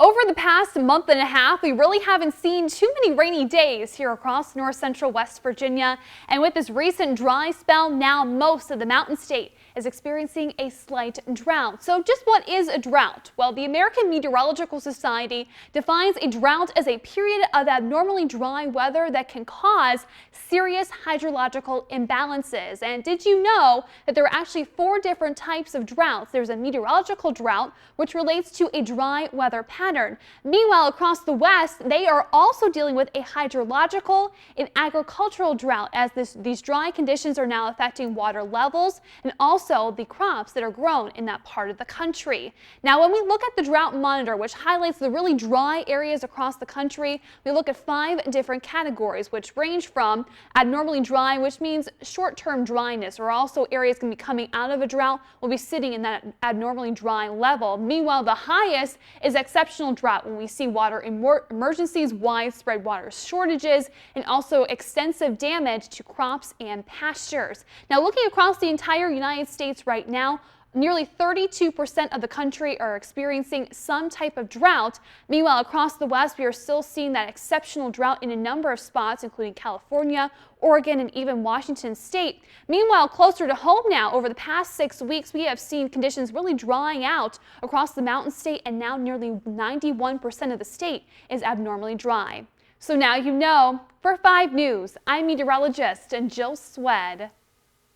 Over the past month and a half, we really haven't seen too many rainy days here across north central West Virginia. And with this recent dry spell, now most of the mountain state is experiencing a slight drought. So just what is a drought? Well, the American Meteorological Society defines a drought as a period of abnormally dry weather that can cause serious hydrological imbalances. And did you know that there are actually 4 different types of droughts? There's a meteorological drought, which relates to a dry weather pattern. Meanwhile, across the West, they are also dealing with a hydrological and agricultural drought, as these dry conditions are now affecting water levels and also the crops that are grown in that part of the country. Now, when we look at the Drought Monitor, which highlights the really dry areas across the country, we look at 5 different categories, which range from abnormally dry, which means short-term dryness, or also areas can be coming out of a drought will be sitting in that abnormally dry level. Meanwhile, the highest is exceptional drought, when we see water emergencies, widespread water shortages, and also extensive damage to crops and pastures. Now, looking across the entire United States right now, nearly 32% of the country are experiencing some type of drought. Meanwhile, across the West, we are still seeing that exceptional drought in a number of spots, including California, Oregon, and even Washington State. Meanwhile, closer to home now, over the past 6 weeks, we have seen conditions really drying out across the mountain state, and now nearly 91% of the state is abnormally dry. So now you know. For 5 News, I'm meteorologist Jill Swed.